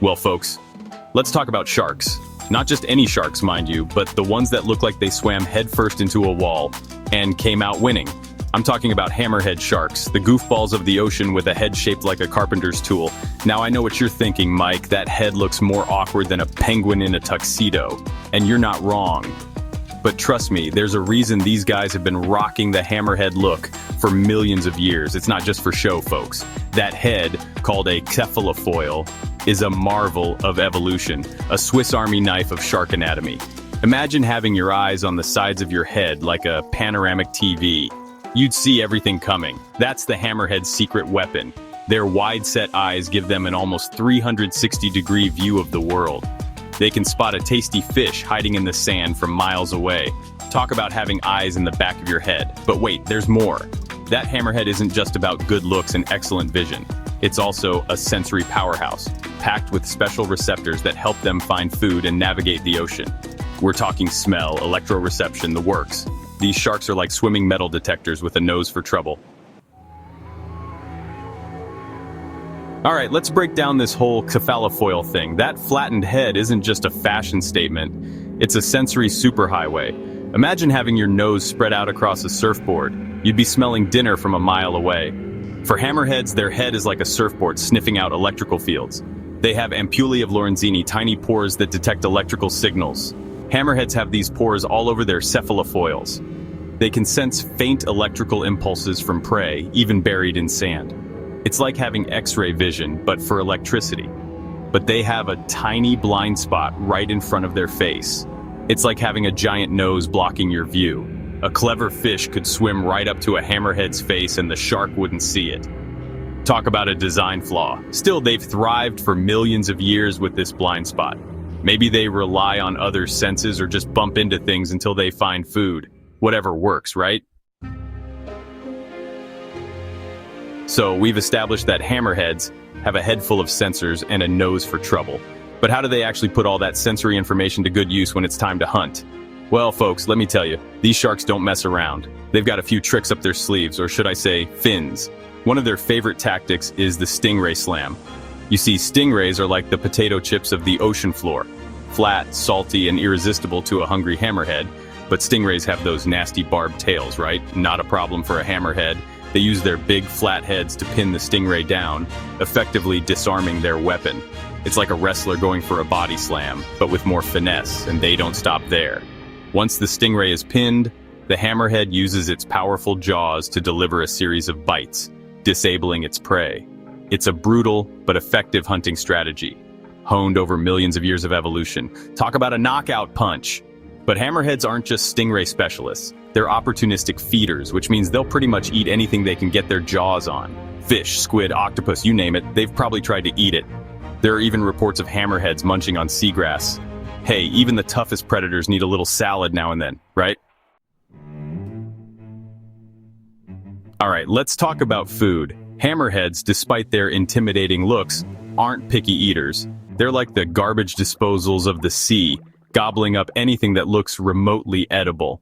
Well, folks, let's talk about sharks. Not just any sharks, mind you, but the ones that look like they swam headfirst into a wall and came out winning. I'm talking about hammerhead sharks, the goofballs of the ocean with a head shaped like a carpenter's tool. Now I know what you're thinking, Mike, that head looks more awkward than a penguin in a tuxedo. And you're not wrong. But trust me, there's a reason these guys have been rocking the hammerhead look for millions of years. It's not just for show, folks. That head, called a cephalofoil, is a marvel of evolution, a Swiss Army knife of shark anatomy. Imagine having your eyes on the sides of your head like a panoramic TV. You'd see everything coming. That's the hammerhead's secret weapon. Their wide-set eyes give them an almost 360-degree view of the world. They can spot a tasty fish hiding in the sand from miles away. Talk about having eyes in the back of your head. But wait, there's more. That hammerhead isn't just about good looks and excellent vision. It's also a sensory powerhouse, packed with special receptors that help them find food and navigate the ocean. We're talking smell, electroreception, the works. These sharks are like swimming metal detectors with a nose for trouble. All right, let's break down this whole cephalofoil thing. That flattened head isn't just a fashion statement. It's a sensory superhighway. Imagine having your nose spread out across a surfboard. You'd be smelling dinner from a mile away. For hammerheads, their head is like a surfboard sniffing out electrical fields. They have ampullae of Lorenzini, tiny pores that detect electrical signals. Hammerheads have these pores all over their cephalofoils. They can sense faint electrical impulses from prey, even buried in sand. It's like having X-ray vision, but for electricity. But they have a tiny blind spot right in front of their face. It's like having a giant nose blocking your view. A clever fish could swim right up to a hammerhead's face and the shark wouldn't see it. Talk about a design flaw. Still, they've thrived for millions of years with this blind spot. Maybe they rely on other senses or just bump into things until they find food. Whatever works, right? So we've established that hammerheads have a head full of sensors and a nose for trouble. But how do they actually put all that sensory information to good use when it's time to hunt? Well, folks, let me tell you, these sharks don't mess around. They've got a few tricks up their sleeves, or should I say, fins. One of their favorite tactics is the stingray slam. You see, stingrays are like the potato chips of the ocean floor. Flat, salty, and irresistible to a hungry hammerhead. But stingrays have those nasty barbed tails, right? Not a problem for a hammerhead. They use their big, flat heads to pin the stingray down, effectively disarming their weapon. It's like a wrestler going for a body slam, but with more finesse, and they don't stop there. Once the stingray is pinned, the hammerhead uses its powerful jaws to deliver a series of bites, disabling its prey. It's a brutal but effective hunting strategy, honed over millions of years of evolution. Talk about a knockout punch! But hammerheads aren't just stingray specialists. They're opportunistic feeders, which means they'll pretty much eat anything they can get their jaws on. Fish, squid, octopus, you name it, they've probably tried to eat it. There are even reports of hammerheads munching on seagrass. Hey, even the toughest predators need a little salad now and then, right? All right, let's talk about food. Hammerheads, despite their intimidating looks, aren't picky eaters. They're like the garbage disposals of the sea, gobbling up anything that looks remotely edible.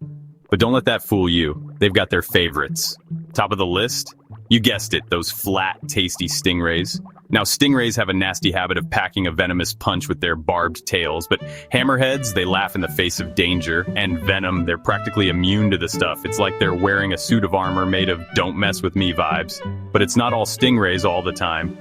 But don't let that fool you. They've got their favorites. Top of the list? You guessed it, those flat, tasty stingrays. Now, stingrays have a nasty habit of packing a venomous punch with their barbed tails, but hammerheads, they laugh in the face of danger, and venom, they're practically immune to the stuff. It's like they're wearing a suit of armor made of don't mess with me vibes. But it's not all stingrays all the time.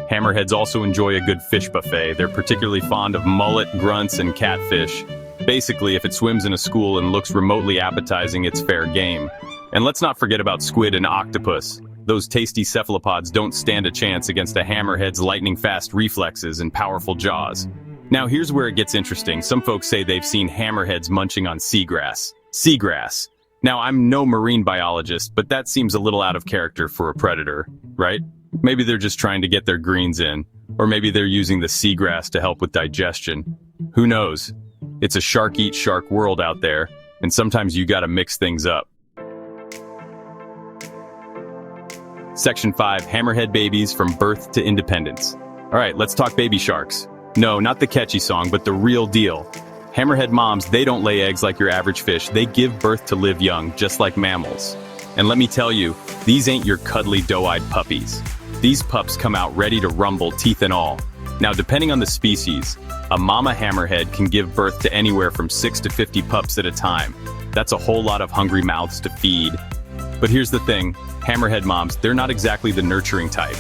Hammerheads also enjoy a good fish buffet. They're particularly fond of mullet, grunts, and catfish. Basically, if it swims in a school and looks remotely appetizing, it's fair game. And let's not forget about squid and octopus. Those tasty cephalopods don't stand a chance against a hammerhead's lightning-fast reflexes and powerful jaws. Now, here's where it gets interesting. Some folks say they've seen hammerheads munching on seagrass. Seagrass. Now, I'm no marine biologist, but that seems a little out of character for a predator, right? Maybe they're just trying to get their greens in, or maybe they're using the seagrass to help with digestion. Who knows? It's a shark-eat-shark world out there, and sometimes you gotta mix things up. Section 5, Hammerhead Babies from Birth to Independence. All right, let's talk baby sharks. No, not the catchy song, but the real deal. Hammerhead moms, they don't lay eggs like your average fish. They give birth to live young, just like mammals. And let me tell you, these ain't your cuddly, doe-eyed puppies. These pups come out ready to rumble, teeth and all. Now, depending on the species, a mama hammerhead can give birth to anywhere from 6 to 50 pups at a time. That's a whole lot of hungry mouths to feed. But here's the thing, hammerhead moms, they're not exactly the nurturing type.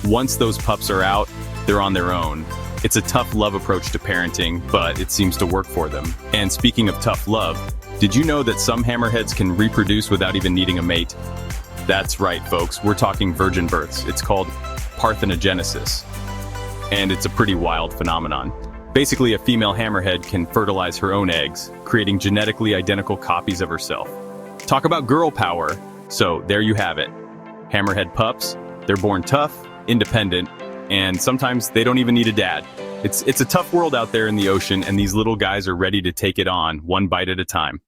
Once those pups are out, they're on their own. It's a tough love approach to parenting, but it seems to work for them. And speaking of tough love, did you know that some hammerheads can reproduce without even needing a mate? That's right, folks, we're talking virgin births. It's called parthenogenesis. And it's a pretty wild phenomenon. Basically, a female hammerhead can fertilize her own eggs, creating genetically identical copies of herself. Talk about girl power. So there you have it. Hammerhead pups, they're born tough, independent, and sometimes they don't even need a dad. It's a tough world out there in the ocean, and these little guys are ready to take it on, one bite at a time.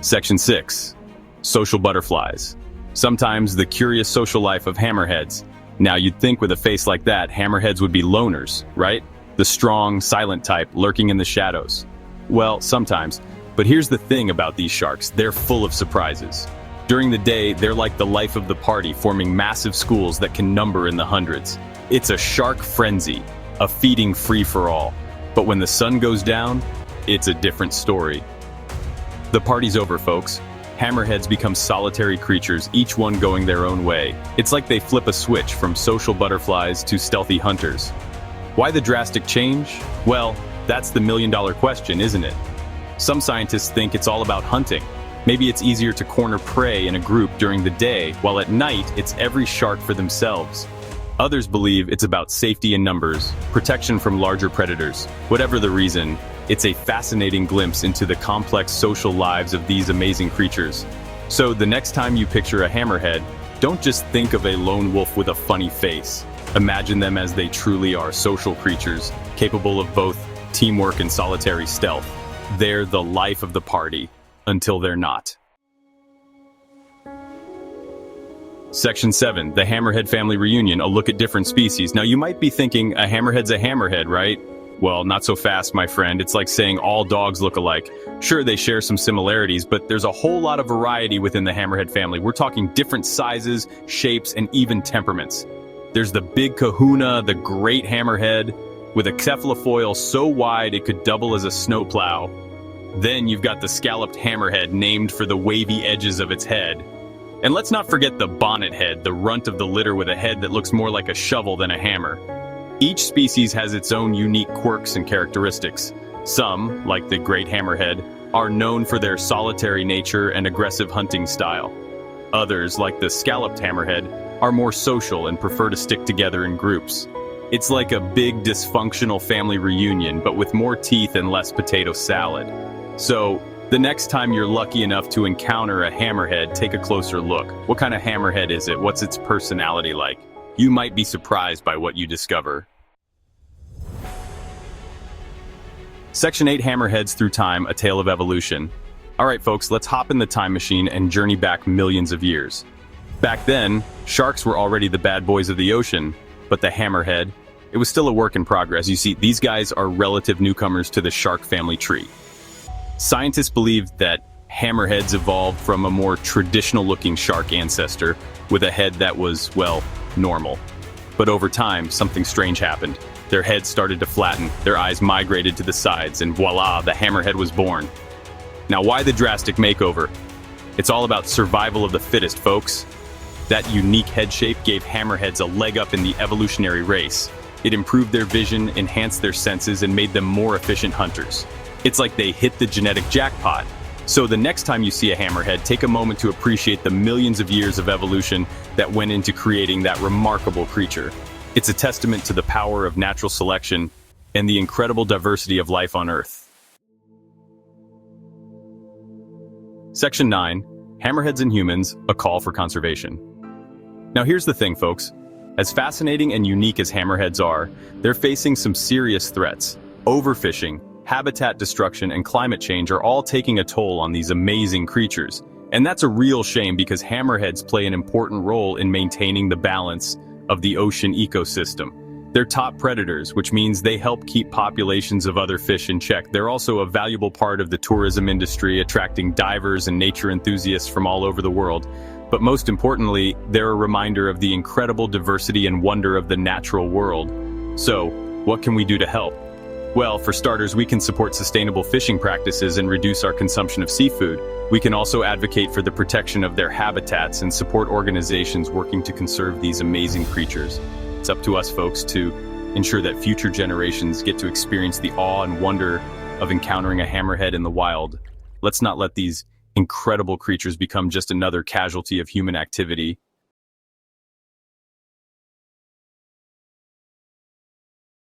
Section 6. Social butterflies. Sometimes the curious social life of hammerheads. Now, you'd think with a face like that, hammerheads would be loners, right? The strong, silent type lurking in the shadows. Well, sometimes. But here's the thing about these sharks, they're full of surprises. During the day, they're like the life of the party, forming massive schools that can number in the hundreds. It's a shark frenzy, a feeding free-for-all. But when the sun goes down, it's a different story. The party's over, folks. Hammerheads become solitary creatures, each one going their own way. It's like they flip a switch from social butterflies to stealthy hunters. Why the drastic change? Well, that's the million-dollar question, isn't it? Some scientists think it's all about hunting. Maybe it's easier to corner prey in a group during the day, while at night it's every shark for themselves. Others believe it's about safety in numbers, protection from larger predators. Whatever the reason, it's a fascinating glimpse into the complex social lives of these amazing creatures. So the next time you picture a hammerhead, don't just think of a lone wolf with a funny face. Imagine them as they truly are, social creatures, capable of both teamwork and solitary stealth. They're the life of the party, until they're not. Section 7, the Hammerhead family reunion, a look at different species. Now you might be thinking, a hammerhead's a hammerhead, right? Well, not so fast, my friend. It's like saying all dogs look alike. Sure, they share some similarities, but there's a whole lot of variety within the hammerhead family. We're talking different sizes, shapes, and even temperaments. There's the big kahuna, the great hammerhead, with a cephalofoil so wide it could double as a snowplow. Then you've got the scalloped hammerhead, named for the wavy edges of its head. And let's not forget the bonnet head, the runt of the litter with a head that looks more like a shovel than a hammer. Each species has its own unique quirks and characteristics. Some, like the great hammerhead, are known for their solitary nature and aggressive hunting style. Others, like the scalloped hammerhead, are more social and prefer to stick together in groups. It's like a big dysfunctional family reunion, but with more teeth and less potato salad. So, the next time you're lucky enough to encounter a hammerhead, take a closer look. What kind of hammerhead is it? What's its personality like? You might be surprised by what you discover. Section 8, Hammerheads Through Time, A Tale of Evolution. Alright folks, let's hop in the time machine and journey back millions of years. Back then, sharks were already the bad boys of the ocean, but the hammerhead, it was still a work in progress. You see, these guys are relative newcomers to the shark family tree. Scientists believe that hammerheads evolved from a more traditional-looking shark ancestor with a head that was, well, normal. But over time, something strange happened. Their heads started to flatten, their eyes migrated to the sides, and voila, the hammerhead was born. Now, why the drastic makeover? It's all about survival of the fittest, folks. That unique head shape gave hammerheads a leg up in the evolutionary race. It improved their vision, enhanced their senses, and made them more efficient hunters. It's like they hit the genetic jackpot. So the next time you see a hammerhead, take a moment to appreciate the millions of years of evolution that went into creating that remarkable creature. It's a testament to the power of natural selection and the incredible diversity of life on Earth. Section 9, Hammerheads and Humans, A Call for Conservation. Now here's the thing, folks. As fascinating and unique as hammerheads are, they're facing some serious threats. Overfishing, habitat destruction, and climate change are all taking a toll on these amazing creatures. And that's a real shame because hammerheads play an important role in maintaining the balance of the ocean ecosystem. They're top predators, which means they help keep populations of other fish in check. They're also a valuable part of the tourism industry, attracting divers and nature enthusiasts from all over the world. But most importantly, they're a reminder of the incredible diversity and wonder of the natural world. So, what can we do to help? Well, for starters, we can support sustainable fishing practices and reduce our consumption of seafood. We can also advocate for the protection of their habitats and support organizations working to conserve these amazing creatures. It's up to us, folks, to ensure that future generations get to experience the awe and wonder of encountering a hammerhead in the wild. Let's not let these incredible creatures become just another casualty of human activity.